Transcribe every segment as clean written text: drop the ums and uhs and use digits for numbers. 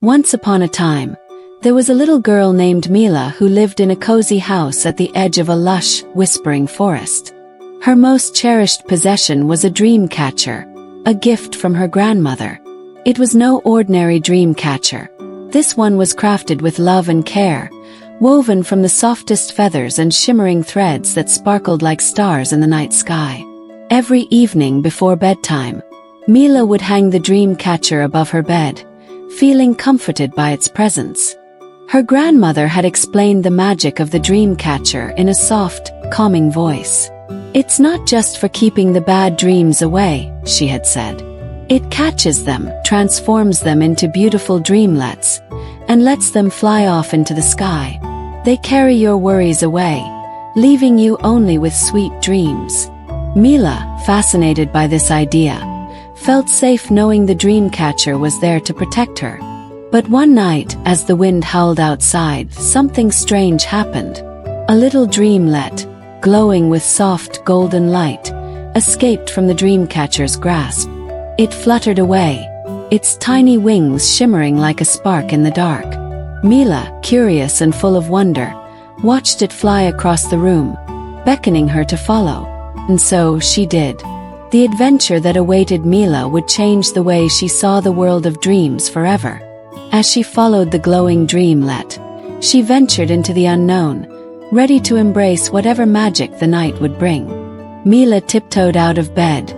Once upon a time, there was a little girl named Mila who lived in a cozy house at the edge of a lush, whispering forest. Her most cherished possession was a Dreamcatcher, a gift from her grandmother. It was no ordinary Dreamcatcher. This one was crafted with love and care, woven from the softest feathers and shimmering threads that sparkled like stars in the night sky. Every evening before bedtime, Mila would hang the Dreamcatcher above her bed, feeling comforted by its presence. Her grandmother had explained the magic of the Dreamcatcher in a soft, calming voice. "It's not just for keeping the bad dreams away," she had said. "It catches them, transforms them into beautiful dreamlets, and lets them fly off into the sky. They carry your worries away, leaving you only with sweet dreams." Mila, fascinated by this idea, felt safe knowing the Dreamcatcher was there to protect her. But one night, as the wind howled outside, something strange happened. A little dreamlet, glowing with soft golden light, escaped from the Dreamcatcher's grasp. It fluttered away, its tiny wings shimmering like a spark in the dark. Mila, curious and full of wonder, watched it fly across the room, beckoning her to follow. And so she did. The adventure that awaited Mila would change the way she saw the world of dreams forever. As she followed the glowing dreamlet, she ventured into the unknown, ready to embrace whatever magic the night would bring. Mila tiptoed out of bed,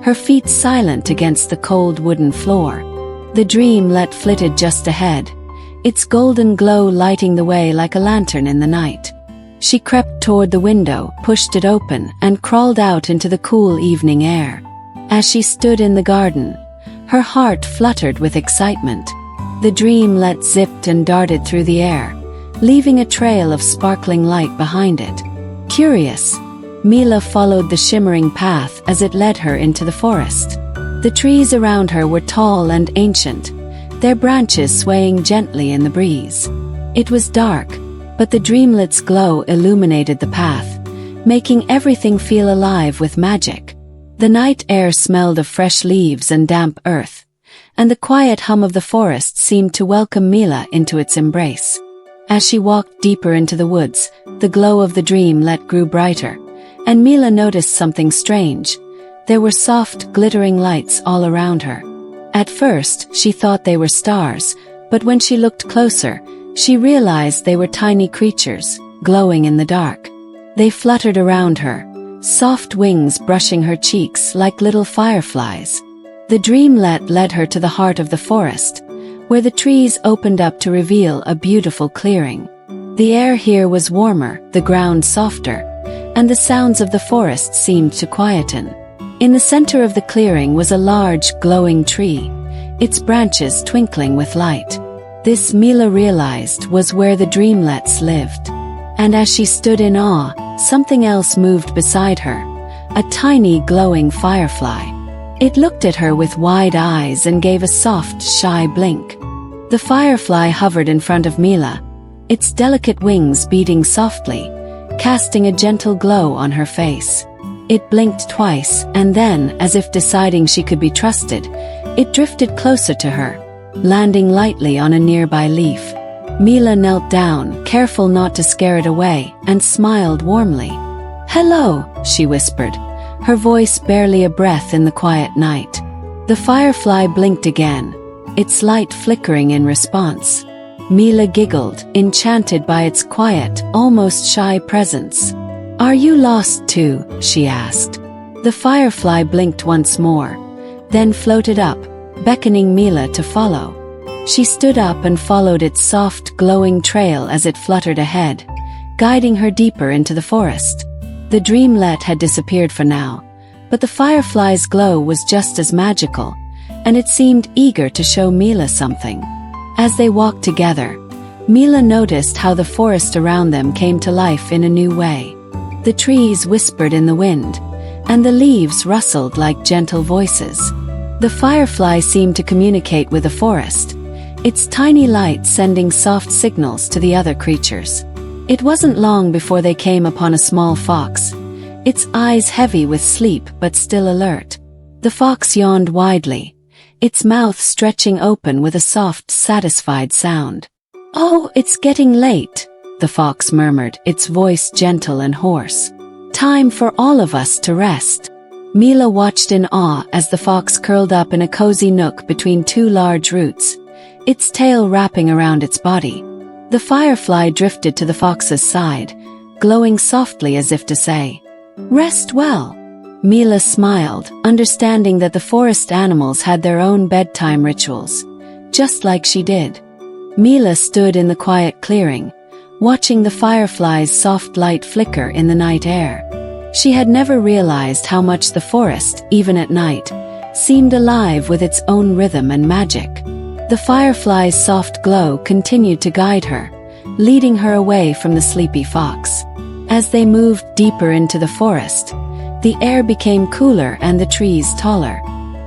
her feet silent against the cold wooden floor. The dreamlet flitted just ahead, its golden glow lighting the way like a lantern in the night. She crept toward the window, pushed it open, and crawled out into the cool evening air. As she stood in the garden, her heart fluttered with excitement. The dreamlet zipped and darted through the air, leaving a trail of sparkling light behind it. Curious, Mila followed the shimmering path as it led her into the forest. The trees around her were tall and ancient, their branches swaying gently in the breeze. It was dark, but the dreamlet's glow illuminated the path, making everything feel alive with magic. The night air smelled of fresh leaves and damp earth, and the quiet hum of the forest seemed to welcome Mila into its embrace. As she walked deeper into the woods, the glow of the dreamlet grew brighter, and Mila noticed something strange. There were soft, glittering lights all around her. At first, she thought they were stars, but when she looked closer, she realized they were tiny creatures, glowing in the dark. They fluttered around her, soft wings brushing her cheeks like little fireflies. The dreamlet led her to the heart of the forest, where the trees opened up to reveal a beautiful clearing. The air here was warmer, the ground softer, and the sounds of the forest seemed to quieten. In the center of the clearing was a large, glowing tree, its branches twinkling with light. This, Mila realized, was where the dreamlets lived. And as she stood in awe, something else moved beside her, a tiny glowing firefly. It looked at her with wide eyes and gave a soft, shy blink. The firefly hovered in front of Mila, its delicate wings beating softly, casting a gentle glow on her face. It blinked twice, and then, as if deciding she could be trusted, it drifted closer to her, landing lightly on a nearby leaf. Mila knelt down, careful not to scare it away, and smiled warmly. "Hello," she whispered, her voice barely a breath in the quiet night. The firefly blinked again, its light flickering in response. Mila giggled, enchanted by its quiet, almost shy presence. "Are you lost too?" she asked. The firefly blinked once more, then floated up, beckoning Mila to follow. She stood up and followed its soft, glowing trail as it fluttered ahead, guiding her deeper into the forest. The dreamlet had disappeared for now, but the firefly's glow was just as magical, and it seemed eager to show Mila something. As they walked together, Mila noticed how the forest around them came to life in a new way. The trees whispered in the wind, and the leaves rustled like gentle voices. The firefly seemed to communicate with the forest, its tiny light sending soft signals to the other creatures. It wasn't long before they came upon a small fox, its eyes heavy with sleep but still alert. The fox yawned widely, its mouth stretching open with a soft, satisfied sound. "Oh, it's getting late," the fox murmured, its voice gentle and hoarse. "Time for all of us to rest." Mila watched in awe as the fox curled up in a cozy nook between two large roots, its tail wrapping around its body. The firefly drifted to the fox's side, glowing softly as if to say, "Rest well." Mila smiled, understanding that the forest animals had their own bedtime rituals, just like she did. Mila stood in the quiet clearing, watching the firefly's soft light flicker in the night air. She had never realized how much the forest, even at night, seemed alive with its own rhythm and magic. The firefly's soft glow continued to guide her, leading her away from the sleepy fox. As they moved deeper into the forest, the air became cooler and the trees taller.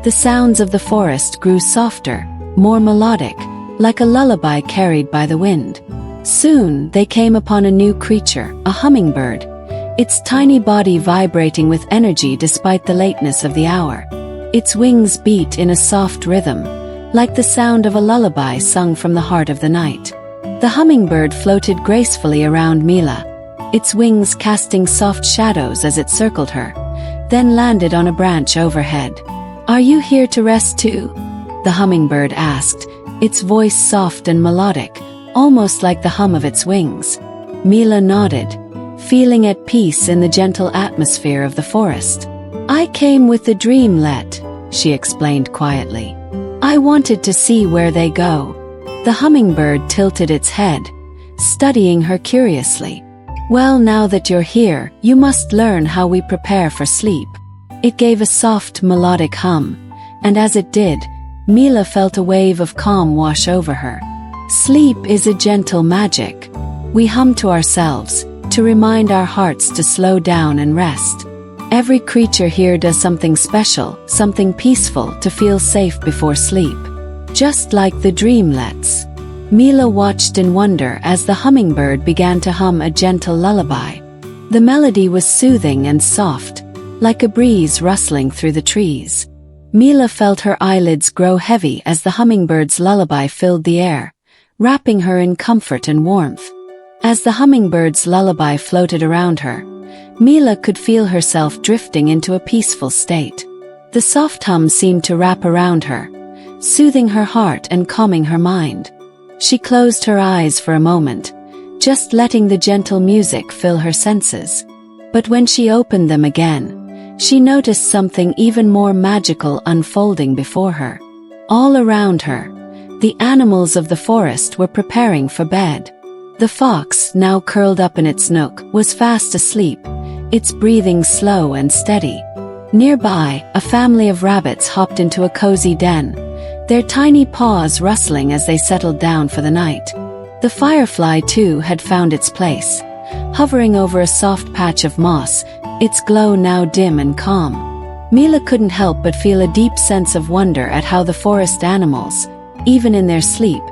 The sounds of the forest grew softer, more melodic, like a lullaby carried by the wind. Soon they came upon a new creature, a hummingbird, its tiny body vibrating with energy despite the lateness of the hour. Its wings beat in a soft rhythm, like the sound of a lullaby sung from the heart of the night. The hummingbird floated gracefully around Mila, its wings casting soft shadows as it circled her, then landed on a branch overhead. "Are you here to rest too?" the hummingbird asked, its voice soft and melodic, almost like the hum of its wings. Mila nodded, feeling at peace in the gentle atmosphere of the forest. "I came with the Dreamlet," she explained quietly. "I wanted to see where they go." The hummingbird tilted its head, studying her curiously. "Well, now that you're here, you must learn how we prepare for sleep." It gave a soft, melodic hum, and as it did, Mila felt a wave of calm wash over her. Sleep is a gentle magic. We hum to ourselves, to remind our hearts to slow down and rest. Every creature here does something special, something peaceful to feel safe before sleep. Just like the Dreamlets. Mila watched in wonder as the hummingbird began to hum a gentle lullaby. The melody was soothing and soft, like a breeze rustling through the trees. Mila felt her eyelids grow heavy as the hummingbird's lullaby filled the air, wrapping her in comfort and warmth. As the hummingbird's lullaby floated around her, Mila could feel herself drifting into a peaceful state. The soft hum seemed to wrap around her, soothing her heart and calming her mind. She closed her eyes for a moment, just letting the gentle music fill her senses. But when she opened them again, she noticed something even more magical unfolding before her. All around her, the animals of the forest were preparing for bed. The fox, now curled up in its nook, was fast asleep, its breathing slow and steady. Nearby, a family of rabbits hopped into a cozy den, their tiny paws rustling as they settled down for the night. The firefly, too, had found its place, hovering over a soft patch of moss, its glow now dim and calm. Mila couldn't help but feel a deep sense of wonder at how the forest animals, even in their sleep,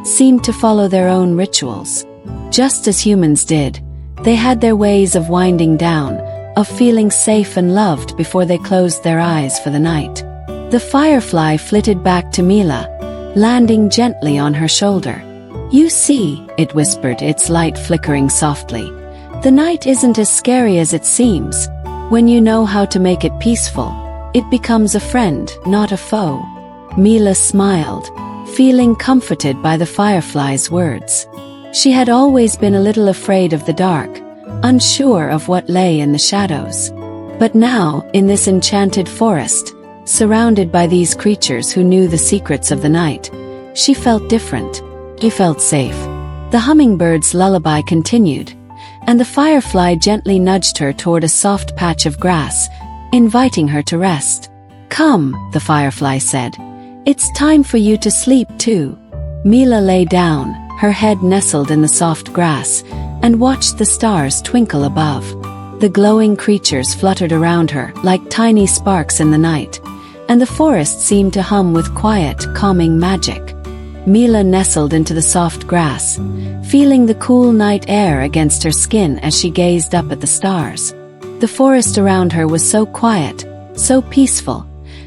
seemed to follow their own rituals. Just as humans did, they had their ways of winding down, of feeling safe and loved before they closed their eyes for the night. The firefly flitted back to Mila, landing gently on her shoulder. "You see," it whispered, its light flickering softly, "the night isn't as scary as it seems. When you know how to make it peaceful, it becomes a friend, not a foe." Mila smiled, feeling comforted by the firefly's words. She had always been a little afraid of the dark, unsure of what lay in the shadows. But now, in this enchanted forest, surrounded by these creatures who knew the secrets of the night, she felt different. She felt safe. The hummingbird's lullaby continued, and the firefly gently nudged her toward a soft patch of grass, inviting her to rest. "Come," the firefly said. "It's time for you to sleep too." Mila lay down, her head nestled in the soft grass, and watched the stars twinkle above. The glowing creatures fluttered around her like tiny sparks in the night, and the forest seemed to hum with quiet, calming magic. Mila nestled into the soft grass, feeling the cool night air against her skin as she gazed up at the stars. The forest around her was so quiet, so peaceful,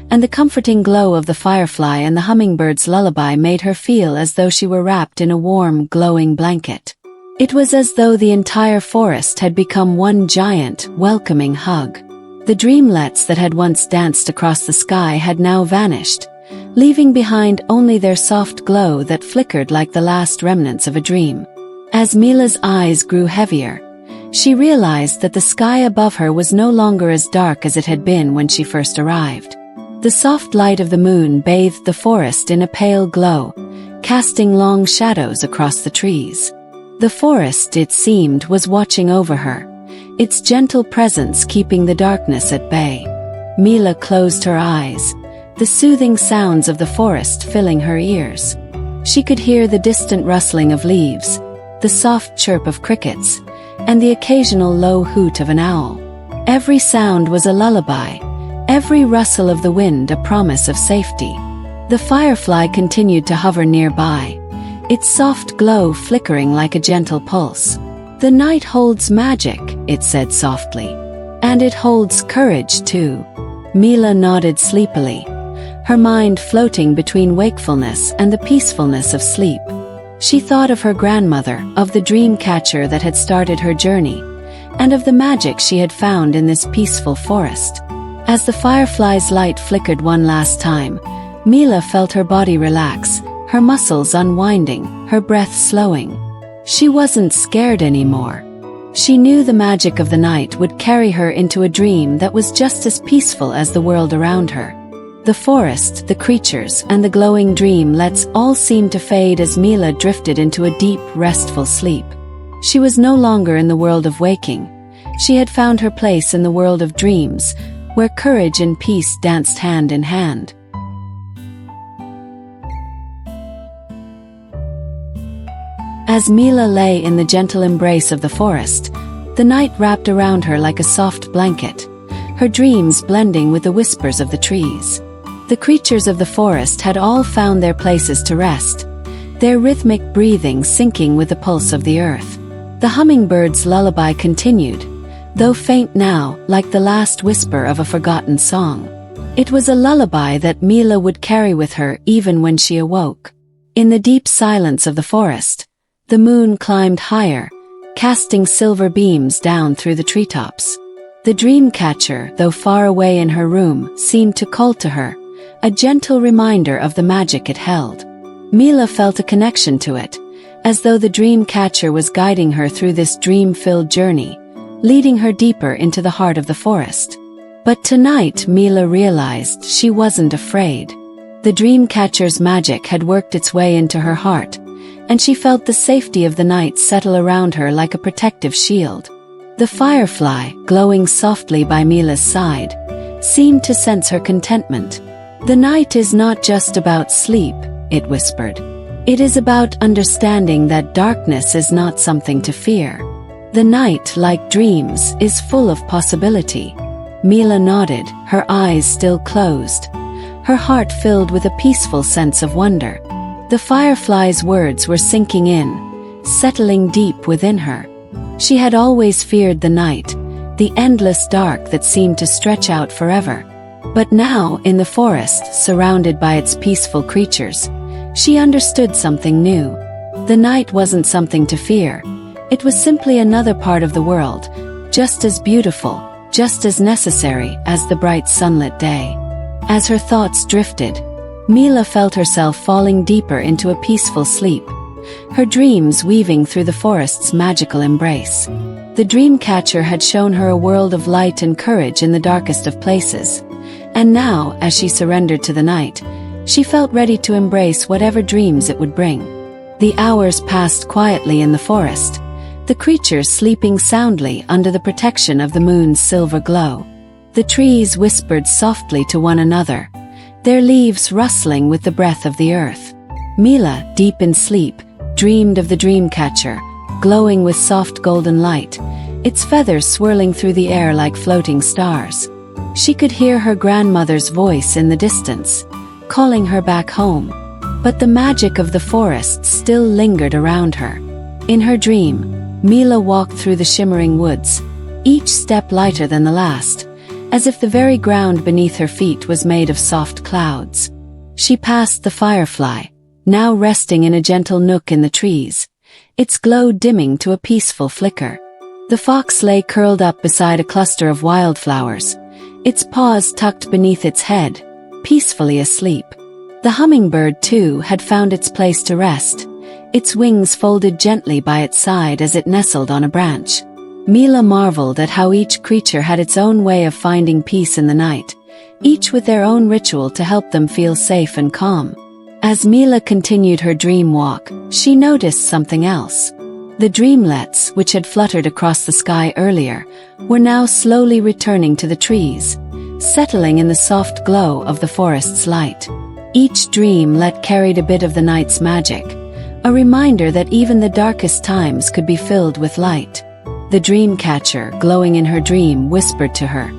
and the comforting glow of the firefly and the hummingbird's lullaby made her feel as though she were wrapped in a warm, glowing blanket. It was as though the entire forest had become one giant, welcoming hug. The dreamlets that had once danced across the sky had now vanished, leaving behind only their soft glow that flickered like the last remnants of a dream. As Mila's eyes grew heavier, she realized that the sky above her was no longer as dark as it had been when she first arrived. The soft light of the moon bathed the forest in a pale glow, casting long shadows across the trees. The forest, it seemed, was watching over her, its gentle presence keeping the darkness at bay. Mila closed her eyes, the soothing sounds of the forest filling her ears. She could hear the distant rustling of leaves, the soft chirp of crickets, and the occasional low hoot of an owl. Every sound was a lullaby, every rustle of the wind a promise of safety. The firefly continued to hover nearby, its soft glow flickering like a gentle pulse. "The night holds magic," it said softly. "And it holds courage too." Mila nodded sleepily, her mind floating between wakefulness and the peacefulness of sleep. She thought of her grandmother, of the Dreamcatcher that had started her journey, and of the magic she had found in this peaceful forest. As the firefly's light flickered one last time, Mila felt her body relax, her muscles unwinding, her breath slowing. She wasn't scared anymore. She knew the magic of the night would carry her into a dream that was just as peaceful as the world around her. The forest, the creatures, and the glowing dreamlets all seemed to fade as Mila drifted into a deep, restful sleep. She was no longer in the world of waking. She had found her place in the world of dreams, where courage and peace danced hand in hand. As Mila lay in the gentle embrace of the forest, the night wrapped around her like a soft blanket, her dreams blending with the whispers of the trees. The creatures of the forest had all found their places to rest, their rhythmic breathing syncing with the pulse of the earth. The hummingbird's lullaby continued, though faint now, like the last whisper of a forgotten song. It was a lullaby that Mila would carry with her even when she awoke. In the deep silence of the forest, the moon climbed higher, casting silver beams down through the treetops. The Dreamcatcher, though far away in her room, seemed to call to her, a gentle reminder of the magic it held. Mila felt a connection to it, as though the Dreamcatcher was guiding her through this dream-filled journey, leading her deeper into the heart of the forest. But tonight Mila realized she wasn't afraid. The Dreamcatcher's magic had worked its way into her heart, and she felt the safety of the night settle around her like a protective shield. The firefly, glowing softly by Mila's side, seemed to sense her contentment. "The night is not just about sleep," it whispered. "It is about understanding that darkness is not something to fear. The night, like dreams, is full of possibility." Mila nodded, her eyes still closed, her heart filled with a peaceful sense of wonder. The firefly's words were sinking in, settling deep within her. She had always feared the night, the endless dark that seemed to stretch out forever. But now, in the forest, surrounded by its peaceful creatures, she understood something new. The night wasn't something to fear. It was simply another part of the world, just as beautiful, just as necessary as the bright sunlit day. As her thoughts drifted, Mila felt herself falling deeper into a peaceful sleep, her dreams weaving through the forest's magical embrace. The Dreamcatcher had shown her a world of light and courage in the darkest of places, and now, as she surrendered to the night, she felt ready to embrace whatever dreams it would bring. The hours passed quietly in the forest, the creatures sleeping soundly under the protection of the moon's silver glow. The trees whispered softly to one another, their leaves rustling with the breath of the earth. Mila, deep in sleep, dreamed of the Dreamcatcher, glowing with soft golden light, its feathers swirling through the air like floating stars. She could hear her grandmother's voice in the distance, calling her back home. But the magic of the forest still lingered around her. In her dream, Mila walked through the shimmering woods, each step lighter than the last, as if the very ground beneath her feet was made of soft clouds. She passed the firefly, now resting in a gentle nook in the trees, its glow dimming to a peaceful flicker. The fox lay curled up beside a cluster of wildflowers, its paws tucked beneath its head, peacefully asleep. The hummingbird, too, had found its place to rest, its wings folded gently by its side as it nestled on a branch. Mila marveled at how each creature had its own way of finding peace in the night, each with their own ritual to help them feel safe and calm. As Mila continued her dream walk, she noticed something else. The dreamlets, which had fluttered across the sky earlier, were now slowly returning to the trees, settling in the soft glow of the forest's light. Each dreamlet carried a bit of the night's magic, a reminder that even the darkest times could be filled with light. The Dreamcatcher, glowing in her dream, whispered to her,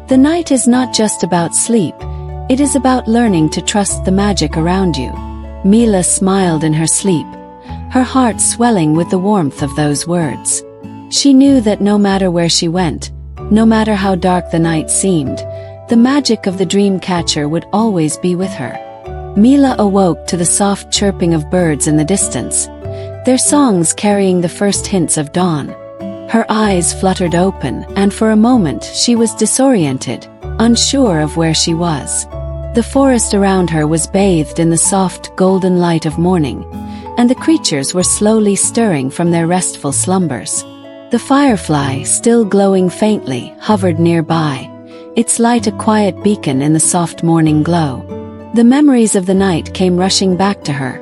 "The night is not just about sleep, it is about learning to trust the magic around you." Mila smiled in her sleep, her heart swelling with the warmth of those words. She knew that no matter where she went, no matter how dark the night seemed, the magic of the Dreamcatcher would always be with her. Mila awoke to the soft chirping of birds in the distance, their songs carrying the first hints of dawn. Her eyes fluttered open, and for a moment she was disoriented, unsure of where she was. The forest around her was bathed in the soft, golden light of morning, and the creatures were slowly stirring from their restful slumbers. The firefly, still glowing faintly, hovered nearby, its light a quiet beacon in the soft morning glow. The memories of the night came rushing back to her,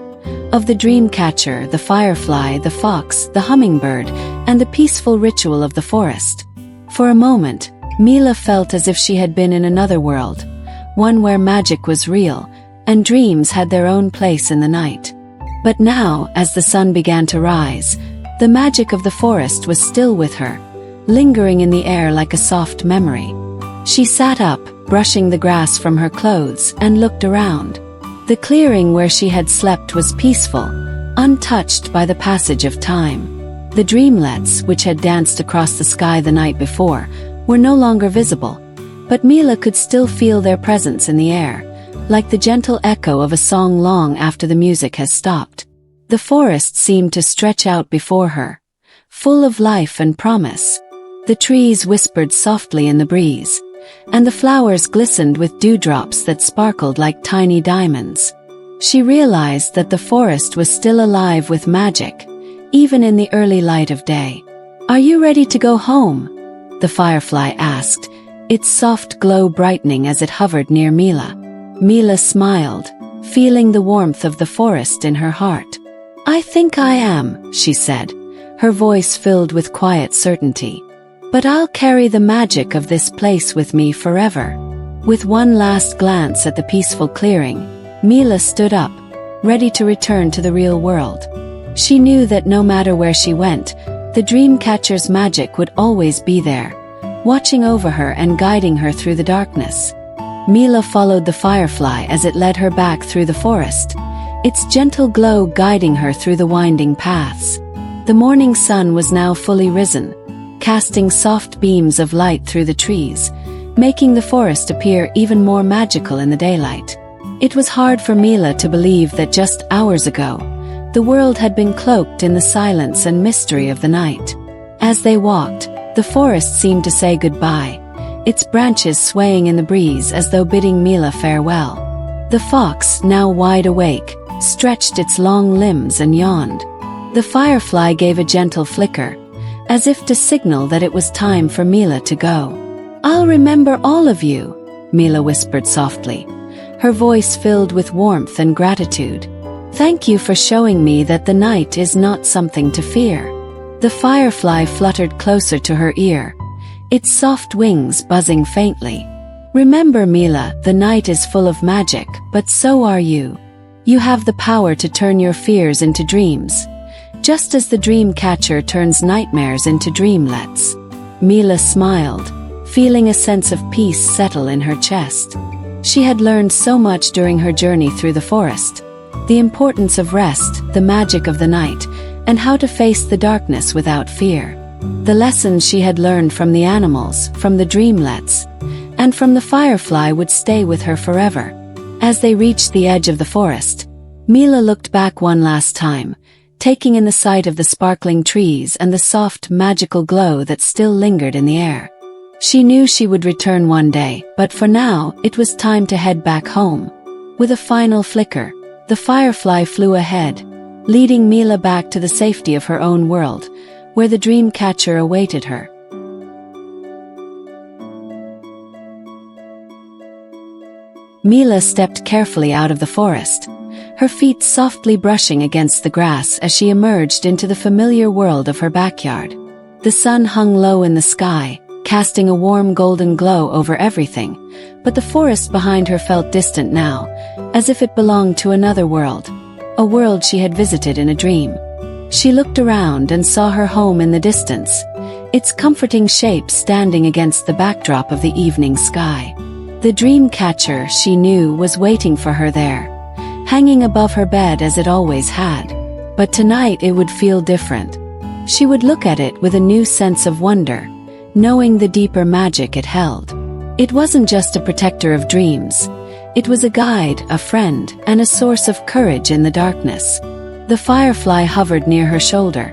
of the Dreamcatcher, the firefly, the fox, the hummingbird, and the peaceful ritual of the forest. For a moment, Mila felt as if she had been in another world, one where magic was real, and dreams had their own place in the night. But now, as the sun began to rise, the magic of the forest was still with her, lingering in the air like a soft memory. She sat up, brushing the grass from her clothes, and looked around. The clearing where she had slept was peaceful, untouched by the passage of time. The dreamlets, which had danced across the sky the night before, were no longer visible, but Mila could still feel their presence in the air, like the gentle echo of a song long after the music has stopped. The forest seemed to stretch out before her, full of life and promise. The trees whispered softly in the breeze, and the flowers glistened with dewdrops that sparkled like tiny diamonds. She realized that the forest was still alive with magic, even in the early light of day. "Are you ready to go home?" the firefly asked, its soft glow brightening as it hovered near Mila. Mila smiled, feeling the warmth of the forest in her heart. "I think I am," she said, her voice filled with quiet certainty. "But I'll carry the magic of this place with me forever." With one last glance at the peaceful clearing, Mila stood up, ready to return to the real world. She knew that no matter where she went, the Dreamcatcher's magic would always be there, watching over her and guiding her through the darkness. Mila followed the firefly as it led her back through the forest, its gentle glow guiding her through the winding paths. The morning sun was now fully risen, casting soft beams of light through the trees, making the forest appear even more magical in the daylight. It was hard for Mila to believe that just hours ago, the world had been cloaked in the silence and mystery of the night. As they walked, the forest seemed to say goodbye, its branches swaying in the breeze as though bidding Mila farewell. The fox, now wide awake, stretched its long limbs and yawned. The firefly gave a gentle flicker, as if to signal that it was time for Mila to go. "I'll remember all of you," Mila whispered softly, her voice filled with warmth and gratitude. "Thank you for showing me that the night is not something to fear." The firefly fluttered closer to her ear, its soft wings buzzing faintly. "Remember, Mila, the night is full of magic, but so are you. You have the power to turn your fears into dreams, just as the Dreamcatcher turns nightmares into dreamlets." Mila smiled, feeling a sense of peace settle in her chest. She had learned so much during her journey through the forest, the importance of rest, the magic of the night, and how to face the darkness without fear. The lessons she had learned from the animals, from the dreamlets, and from the firefly would stay with her forever. As they reached the edge of the forest, Mila looked back one last time, taking in the sight of the sparkling trees and the soft, magical glow that still lingered in the air. She knew she would return one day, but for now, it was time to head back home. With a final flicker, the firefly flew ahead, leading Mila back to the safety of her own world, where the Dreamcatcher awaited her. Mila stepped carefully out of the forest, her feet softly brushing against the grass as she emerged into the familiar world of her backyard. The sun hung low in the sky, casting a warm golden glow over everything, but the forest behind her felt distant now, as if it belonged to another world, a world she had visited in a dream. She looked around and saw her home in the distance, its comforting shape standing against the backdrop of the evening sky. The Dreamcatcher, she knew, was waiting for her there, hanging above her bed as it always had. But tonight it would feel different. She would look at it with a new sense of wonder, knowing the deeper magic it held. It wasn't just a protector of dreams. It was a guide, a friend, and a source of courage in the darkness. The firefly hovered near her shoulder,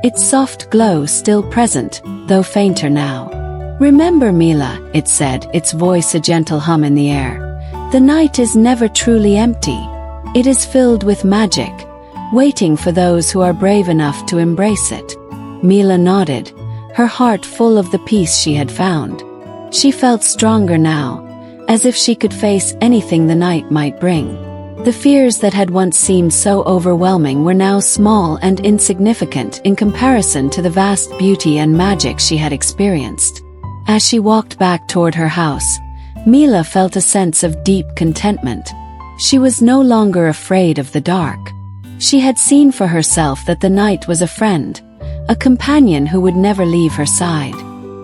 its soft glow still present, though fainter now. "Remember, Mila," it said, its voice a gentle hum in the air. "The night is never truly empty. It is filled with magic, waiting for those who are brave enough to embrace it." Mila nodded, her heart full of the peace she had found. She felt stronger now, as if she could face anything the night might bring. The fears that had once seemed so overwhelming were now small and insignificant in comparison to the vast beauty and magic she had experienced. As she walked back toward her house, Mila felt a sense of deep contentment. She was no longer afraid of the dark. She had seen for herself that the night was a friend, a companion who would never leave her side.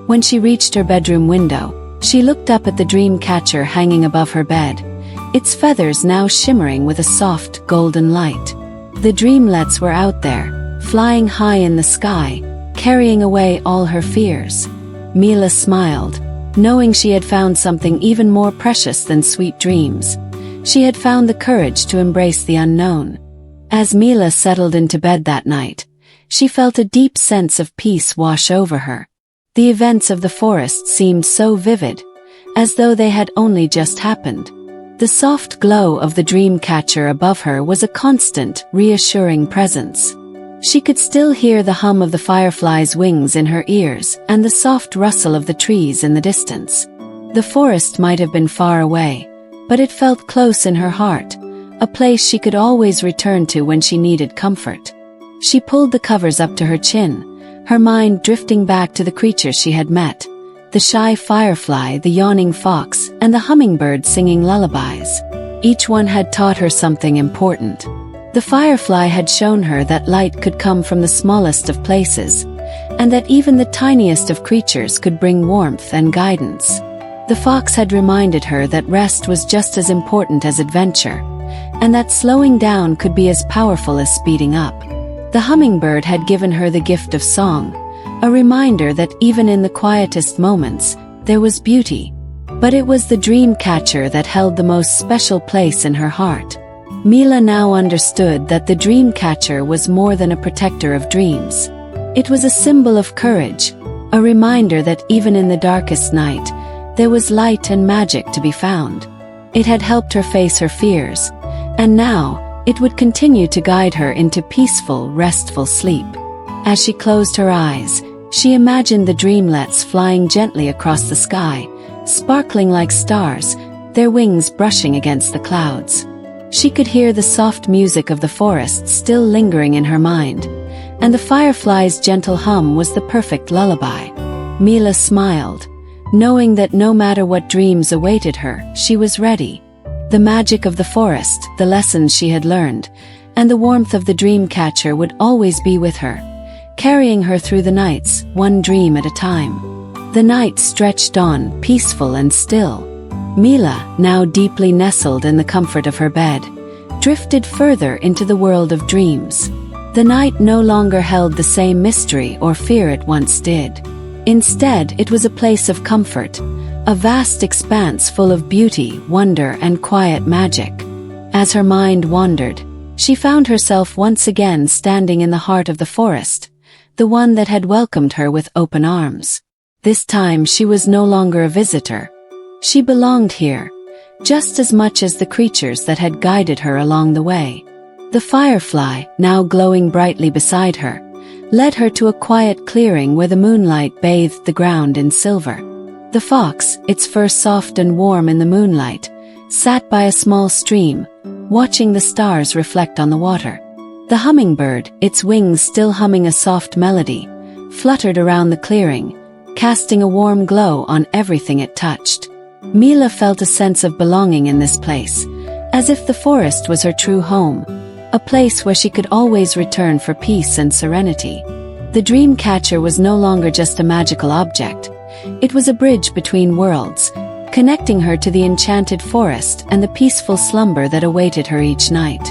When she reached her bedroom window, she looked up at the Dreamcatcher hanging above her bed, its feathers now shimmering with a soft, golden light. The Dreamlets were out there, flying high in the sky, carrying away all her fears. Mila smiled, knowing she had found something even more precious than sweet dreams. She had found the courage to embrace the unknown. As Mila settled into bed that night, she felt a deep sense of peace wash over her. The events of the forest seemed so vivid, as though they had only just happened. The soft glow of the Dreamcatcher above her was a constant, reassuring presence. She could still hear the hum of the firefly's wings in her ears and the soft rustle of the trees in the distance. The forest might have been far away, but it felt close in her heart, a place she could always return to when she needed comfort. She pulled the covers up to her chin, her mind drifting back to the creatures she had met, the shy firefly, the yawning fox, and the hummingbird singing lullabies. Each one had taught her something important. The firefly had shown her that light could come from the smallest of places, and that even the tiniest of creatures could bring warmth and guidance. The fox had reminded her that rest was just as important as adventure, and that slowing down could be as powerful as speeding up. The hummingbird had given her the gift of song, a reminder that even in the quietest moments, there was beauty. But it was the Dreamcatcher that held the most special place in her heart. Mila now understood that the Dreamcatcher was more than a protector of dreams. It was a symbol of courage, a reminder that even in the darkest night, there was light and magic to be found. It had helped her face her fears, and now, it would continue to guide her into peaceful, restful sleep. As she closed her eyes, she imagined the Dreamlets flying gently across the sky, sparkling like stars, their wings brushing against the clouds. She could hear the soft music of the forest still lingering in her mind, and the firefly's gentle hum was the perfect lullaby. Mila smiled, knowing that no matter what dreams awaited her, she was ready. The magic of the forest, the lessons she had learned, and the warmth of the Dreamcatcher would always be with her, carrying her through the nights, one dream at a time. The night stretched on, peaceful and still. Mila, now deeply nestled in the comfort of her bed, drifted further into the world of dreams. The night no longer held the same mystery or fear it once did. Instead, it was a place of comfort, a vast expanse full of beauty, wonder, and quiet magic. As her mind wandered, she found herself once again standing in the heart of the forest, the one that had welcomed her with open arms. This time she was no longer a visitor. She belonged here, just as much as the creatures that had guided her along the way. The firefly, now glowing brightly beside her, led her to a quiet clearing where the moonlight bathed the ground in silver. The fox, its fur soft and warm in the moonlight, sat by a small stream, watching the stars reflect on the water. The hummingbird, its wings still humming a soft melody, fluttered around the clearing, casting a warm glow on everything it touched. Mila felt a sense of belonging in this place, as if the forest was her true home, a place where she could always return for peace and serenity. The Dreamcatcher was no longer just a magical object. It was a bridge between worlds, connecting her to the enchanted forest and the peaceful slumber that awaited her each night.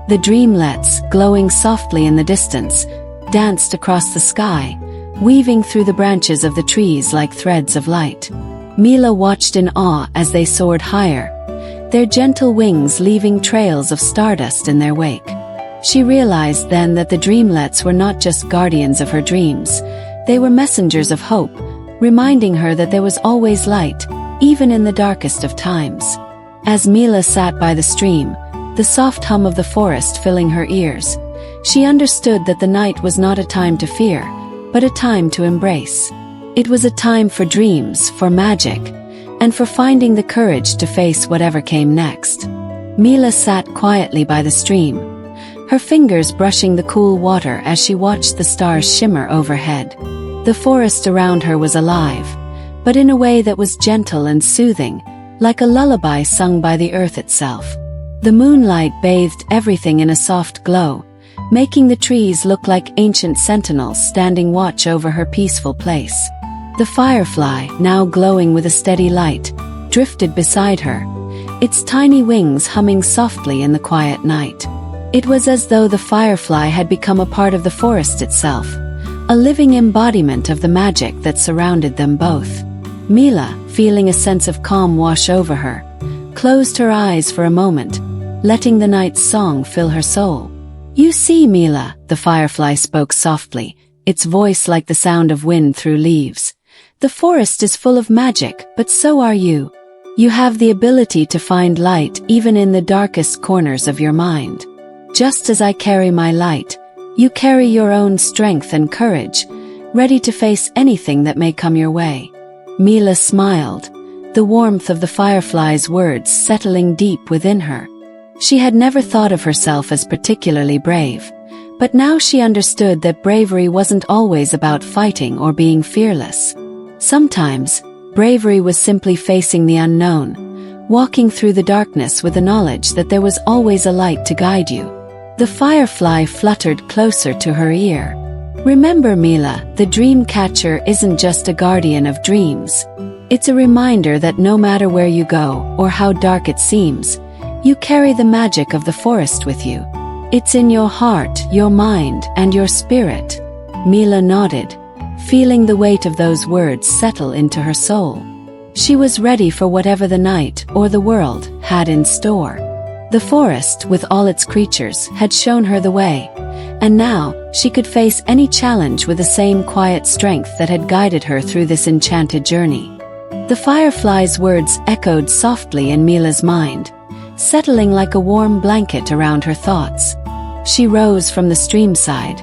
The Dreamlets, glowing softly in the distance, danced across the sky, weaving through the branches of the trees like threads of light. Mila watched in awe as they soared higher, their gentle wings leaving trails of stardust in their wake. She realized then that the Dreamlets were not just guardians of her dreams, they were messengers of hope, reminding her that there was always light, even in the darkest of times. As Mila sat by the stream, the soft hum of the forest filling her ears, she understood that the night was not a time to fear, but a time to embrace. It was a time for dreams, for magic, and for finding the courage to face whatever came next. Mila sat quietly by the stream, her fingers brushing the cool water as she watched the stars shimmer overhead. The forest around her was alive, but in a way that was gentle and soothing, like a lullaby sung by the earth itself. The moonlight bathed everything in a soft glow, making the trees look like ancient sentinels standing watch over her peaceful place. The firefly, now glowing with a steady light, drifted beside her, its tiny wings humming softly in the quiet night. It was as though the firefly had become a part of the forest itself, a living embodiment of the magic that surrounded them both. Mila, feeling a sense of calm wash over her, closed her eyes for a moment, letting the night's song fill her soul. "You see, Mila," the firefly spoke softly, its voice like the sound of wind through leaves. "The forest is full of magic, but so are you. You have the ability to find light even in the darkest corners of your mind. Just as I carry my light, you carry your own strength and courage, ready to face anything that may come your way." Mila smiled, the warmth of the firefly's words settling deep within her. She had never thought of herself as particularly brave, but now she understood that bravery wasn't always about fighting or being fearless. Sometimes, bravery was simply facing the unknown, walking through the darkness with the knowledge that there was always a light to guide you. The firefly fluttered closer to her ear. "Remember, Mila, the Dreamcatcher isn't just a guardian of dreams. It's a reminder that no matter where you go or how dark it seems, you carry the magic of the forest with you. It's in your heart, your mind, and your spirit." Mila nodded, feeling the weight of those words settle into her soul. She was ready for whatever the night or the world had in store. The forest, with all its creatures, had shown her the way, and now she could face any challenge with the same quiet strength that had guided her through this enchanted journey. The firefly's words echoed softly in Mila's mind, settling like a warm blanket around her thoughts. She rose from the streamside,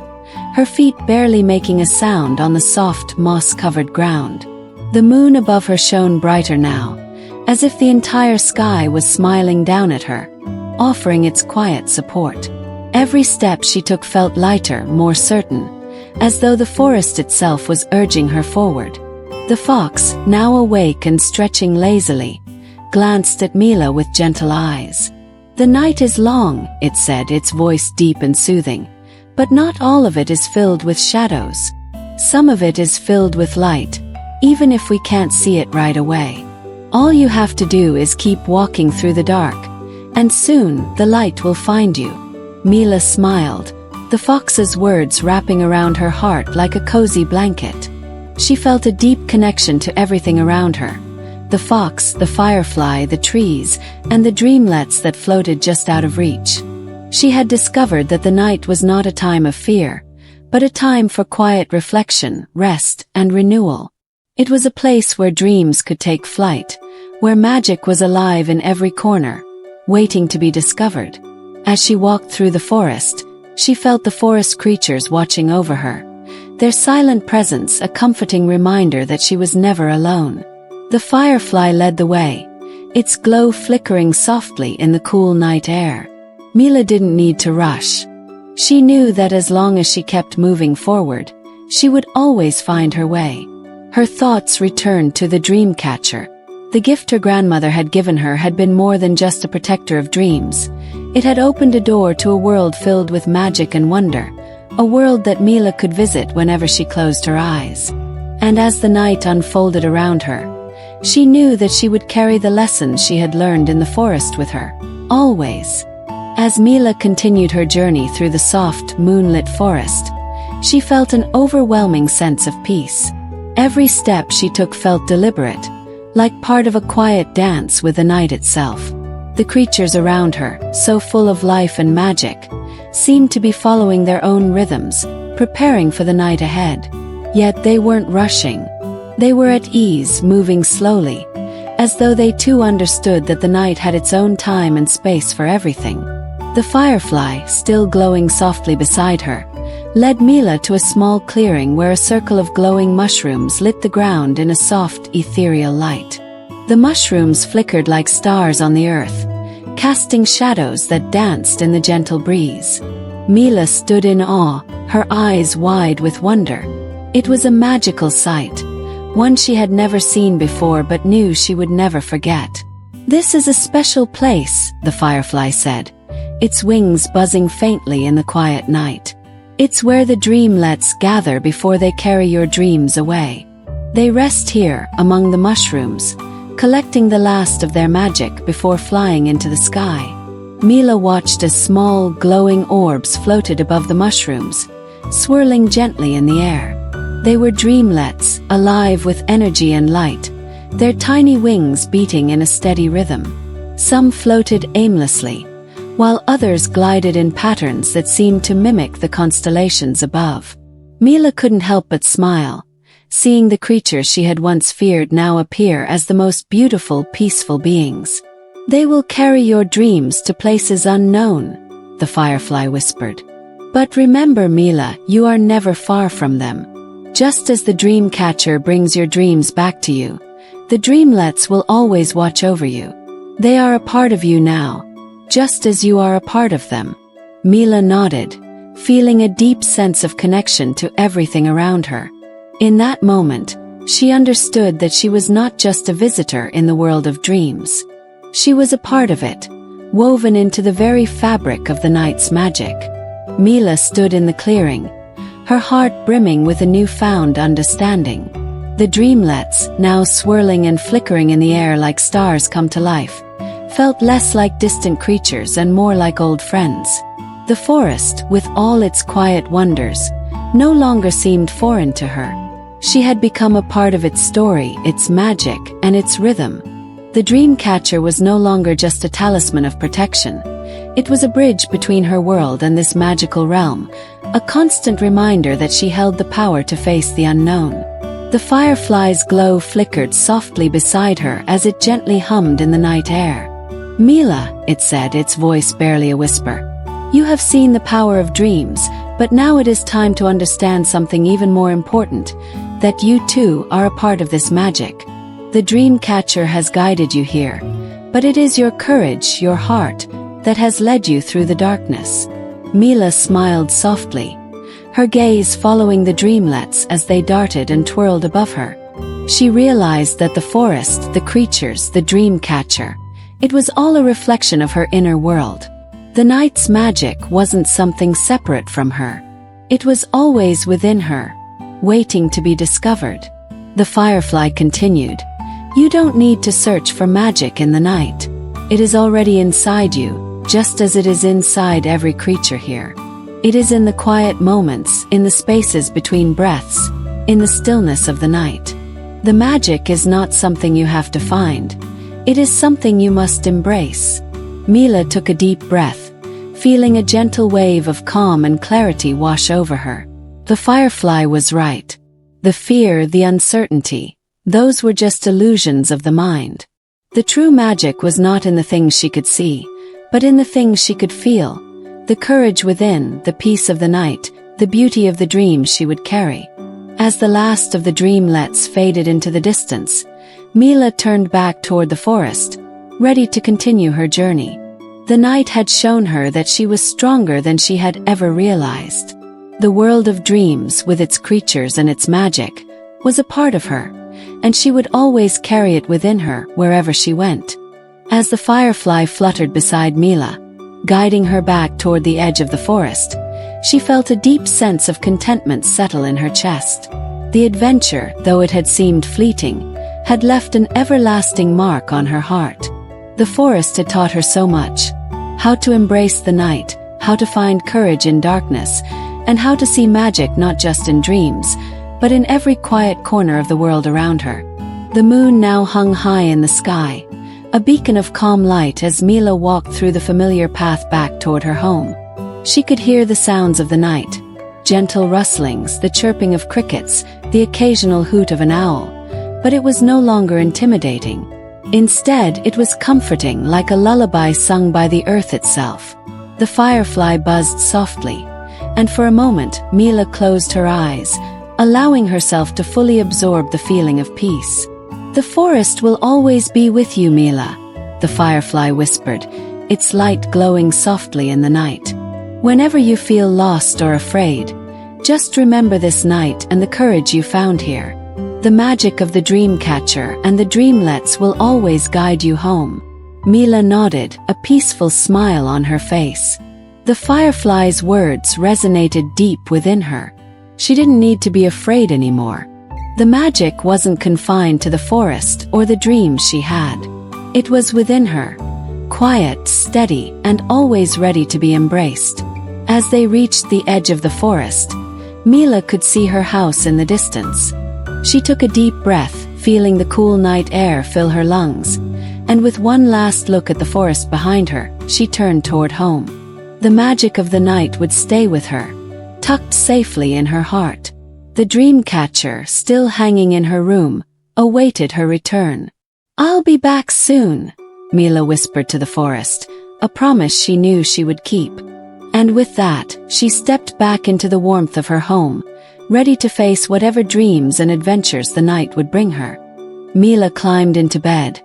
her feet barely making a sound on the soft, moss-covered ground. The moon above her shone brighter now, as if the entire sky was smiling down at her, offering its quiet support. Every step she took felt lighter, more certain, as though the forest itself was urging her forward. The fox, now awake and stretching lazily, glanced at Mila with gentle eyes. "The night is long," it said, its voice deep and soothing, "but not all of it is filled with shadows. Some of it is filled with light, even if we can't see it right away. All you have to do is keep walking through the dark, and soon the light will find you." Mila smiled, the fox's words wrapping around her heart like a cozy blanket. She felt a deep connection to everything around her, the fox, the firefly, the trees, and the dreamlets that floated just out of reach. She had discovered that the night was not a time of fear, but a time for quiet reflection, rest, and renewal. It was a place where dreams could take flight, where magic was alive in every corner, waiting to be discovered. As she walked through the forest, she felt the forest creatures watching over her, their silent presence a comforting reminder that she was never alone. The firefly led the way, its glow flickering softly in the cool night air. Mila didn't need to rush. She knew that as long as she kept moving forward, she would always find her way. Her thoughts returned to the Dreamcatcher. The gift her grandmother had given her had been more than just a protector of dreams. It had opened a door to a world filled with magic and wonder, a world that Mila could visit whenever she closed her eyes. And as the night unfolded around her, she knew that she would carry the lessons she had learned in the forest with her, always. As Mila continued her journey through the soft, moonlit forest, she felt an overwhelming sense of peace. Every step she took felt deliberate, like part of a quiet dance with the night itself. The creatures around her, so full of life and magic, seemed to be following their own rhythms, preparing for the night ahead. Yet they weren't rushing. They were at ease, moving slowly, as though they too understood that the night had its own time and space for everything. The firefly, still glowing softly beside her, led Mila to a small clearing where a circle of glowing mushrooms lit the ground in a soft, ethereal light. The mushrooms flickered like stars on the earth, casting shadows that danced in the gentle breeze. Mila stood in awe, her eyes wide with wonder. It was a magical sight, one she had never seen before but knew she would never forget. "This is a special place," the firefly said, its wings buzzing faintly in the quiet night. "It's where the dreamlets gather before they carry your dreams away. They rest here, among the mushrooms, collecting the last of their magic before flying into the sky." Mila watched as small, glowing orbs floated above the mushrooms, swirling gently in the air. They were dreamlets, alive with energy and light, their tiny wings beating in a steady rhythm. Some floated aimlessly, while others glided in patterns that seemed to mimic the constellations above. Mila couldn't help but smile, seeing the creatures she had once feared now appear as the most beautiful, peaceful beings. "They will carry your dreams to places unknown," the firefly whispered. "But remember, Mila, you are never far from them. Just as the Dreamcatcher brings your dreams back to you, the dreamlets will always watch over you. They are a part of you now, just as you are a part of them." Mila nodded, feeling a deep sense of connection to everything around her. In that moment, she understood that she was not just a visitor in the world of dreams. She was a part of it, woven into the very fabric of the night's magic. Mila stood in the clearing, her heart brimming with a newfound understanding. The dreamlets, now swirling and flickering in the air like stars come to life, felt less like distant creatures and more like old friends. The forest, with all its quiet wonders, no longer seemed foreign to her. She had become a part of its story, its magic, and its rhythm. The Dreamcatcher was no longer just a talisman of protection. It was a bridge between her world and this magical realm, a constant reminder that she held the power to face the unknown. The firefly's glow flickered softly beside her as it gently hummed in the night air. "Mila," it said, its voice barely a whisper, "you have seen the power of dreams, but now it is time to understand something even more important, that you too are a part of this magic. The Dreamcatcher has guided you here, but it is your courage, your heart, that has led you through the darkness." Mila smiled softly, her gaze following the dreamlets as they darted and twirled above her. She realized that the forest, the creatures, the Dreamcatcher, it was all a reflection of her inner world. The night's magic wasn't something separate from her. It was always within her, waiting to be discovered. The firefly continued, "You don't need to search for magic in the night. It is already inside you, just as it is inside every creature here. It is in the quiet moments, in the spaces between breaths, in the stillness of the night. The magic is not something you have to find. It is something you must embrace. Mila took a deep breath, feeling a gentle wave of calm and clarity wash over her. The firefly was right. The fear, the uncertainty, those were just illusions of the mind. The true magic was not in the things she could see, but in the things she could feel. The courage within, the peace of the night, the beauty of the dreams she would carry. As the last of the dreamlets faded into the distance, Mila turned back toward the forest, ready to continue her journey. The night had shown her that she was stronger than she had ever realized. The world of dreams, with its creatures and its magic, was a part of her, and she would always carry it within her wherever she went. As the firefly fluttered beside Mila, guiding her back toward the edge of the forest, she felt a deep sense of contentment settle in her chest. The adventure, though it had seemed fleeting, had left an everlasting mark on her heart. The forest had taught her so much: how to embrace the night, how to find courage in darkness, and how to see magic not just in dreams, but in every quiet corner of the world around her. The moon now hung high in the sky, a beacon of calm light as Mila walked through the familiar path back toward her home. She could hear the sounds of the night, gentle rustlings, the chirping of crickets, the occasional hoot of an owl, but it was no longer intimidating. Instead, it was comforting, like a lullaby sung by the earth itself. The firefly buzzed softly, and for a moment, Mila closed her eyes, allowing herself to fully absorb the feeling of peace. "The forest will always be with you, Mila," the firefly whispered, its light glowing softly in the night. "Whenever you feel lost or afraid, just remember this night and the courage you found here. The magic of the Dreamcatcher and the Dreamlets will always guide you home." Mila nodded, a peaceful smile on her face. The firefly's words resonated deep within her. She didn't need to be afraid anymore. The magic wasn't confined to the forest or the dreams she had. It was within her, quiet, steady, and always ready to be embraced. As they reached the edge of the forest, Mila could see her house in the distance. She took a deep breath, feeling the cool night air fill her lungs, and with one last look at the forest behind her, she turned toward home. The magic of the night would stay with her, tucked safely in her heart. The Dreamcatcher, still hanging in her room, awaited her return. "I'll be back soon," Mila whispered to the forest, a promise she knew she would keep. And with that, she stepped back into the warmth of her home, ready to face whatever dreams and adventures the night would bring her. Mila climbed into bed,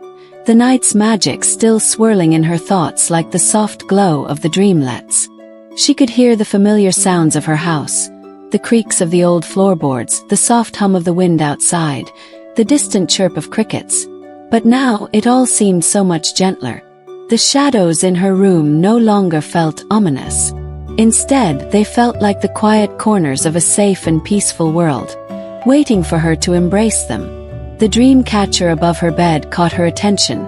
the night's magic still swirling in her thoughts like the soft glow of the dreamlets. She could hear the familiar sounds of her house, the creaks of the old floorboards, the soft hum of the wind outside, the distant chirp of crickets. But now it all seemed so much gentler. The shadows in her room no longer felt ominous. Instead, they felt like the quiet corners of a safe and peaceful world, waiting for her to embrace them. The Dreamcatcher above her bed caught her attention,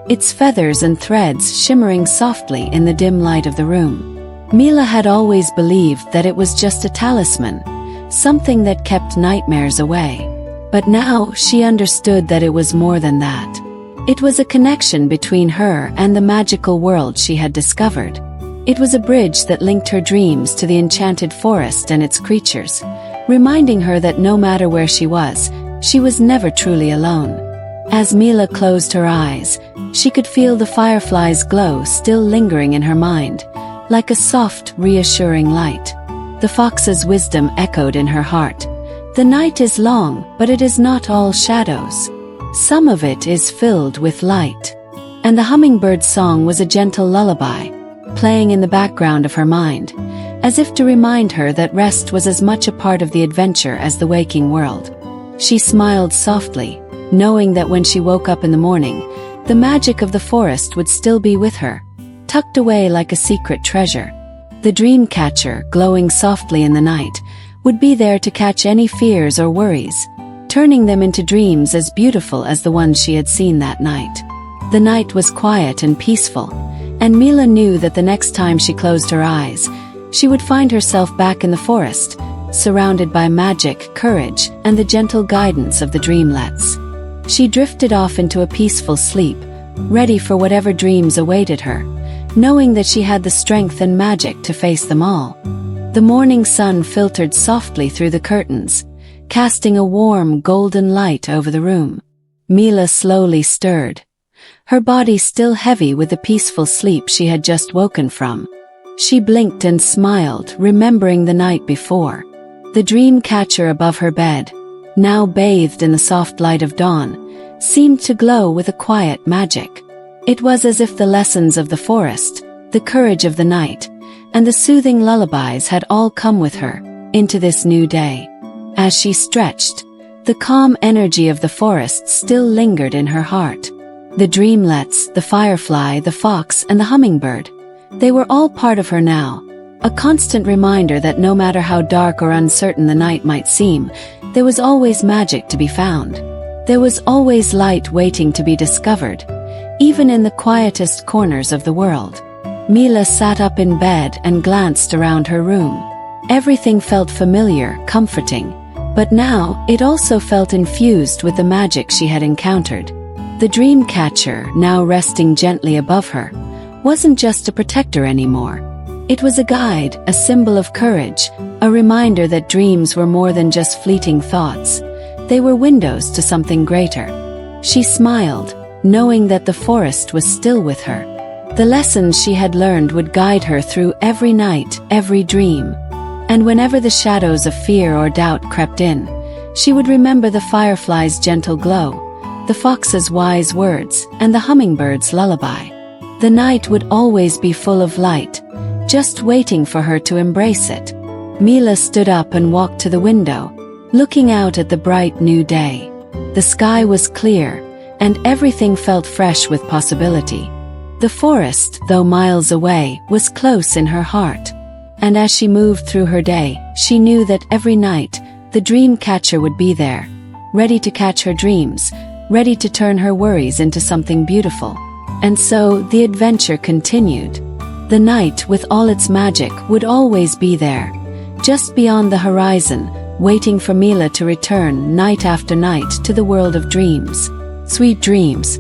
its feathers and threads shimmering softly in the dim light of the room. Mila had always believed that it was just a talisman, something that kept nightmares away. But now she understood that it was more than that. It was a connection between her and the magical world she had discovered. It was a bridge that linked her dreams to the enchanted forest and its creatures, reminding her that no matter where she was never truly alone. As Mila closed her eyes, she could feel the firefly's glow still lingering in her mind, like a soft, reassuring light. The fox's wisdom echoed in her heart. The night is long, but it is not all shadows. Some of it is filled with light. And the hummingbird's song was a gentle lullaby, playing in the background of her mind, as if to remind her that rest was as much a part of the adventure as the waking world. She smiled softly, knowing that when she woke up in the morning, the magic of the forest would still be with her, tucked away like a secret treasure. The Dreamcatcher, glowing softly in the night, would be there to catch any fears or worries, turning them into dreams as beautiful as the ones she had seen that night. The night was quiet and peaceful, and Mila knew that the next time she closed her eyes, she would find herself back in the forest, surrounded by magic, courage, and the gentle guidance of the Dreamlets. She drifted off into a peaceful sleep, ready for whatever dreams awaited her, knowing that she had the strength and magic to face them all. The morning sun filtered softly through the curtains, casting a warm, golden light over the room. Mila slowly stirred, her body still heavy with the peaceful sleep she had just woken from. She blinked and smiled, remembering the night before. The Dreamcatcher above her bed, now bathed in the soft light of dawn, seemed to glow with a quiet magic. It was as if the lessons of the forest, the courage of the night, and the soothing lullabies had all come with her into this new day. As she stretched, the calm energy of the forest still lingered in her heart. The Dreamlets, the firefly, the fox, and the hummingbird, they were all part of her now, a constant reminder that no matter how dark or uncertain the night might seem, there was always magic to be found. There was always light waiting to be discovered, even in the quietest corners of the world. Mila sat up in bed and glanced around her room. Everything felt familiar, comforting, but now it also felt infused with the magic she had encountered. The Dreamcatcher, now resting gently above her, wasn't just a protector anymore. It was a guide, a symbol of courage, a reminder that dreams were more than just fleeting thoughts. They were windows to something greater. She smiled, knowing that the forest was still with her. The lessons she had learned would guide her through every night, every dream. And whenever the shadows of fear or doubt crept in, she would remember the firefly's gentle glow, the fox's wise words, and the hummingbird's lullaby. The night would always be full of light, just waiting for her to embrace it. Mila stood up and walked to the window, looking out at the bright new day. The sky was clear, and everything felt fresh with possibility. The forest, though miles away, was close in her heart. And as she moved through her day, she knew that every night, the Dreamcatcher would be there, ready to catch her dreams, ready to turn her worries into something beautiful. And so, the adventure continued. The night, with all its magic, would always be there, just beyond the horizon, waiting for Mila to return night after night to the world of dreams. Sweet dreams.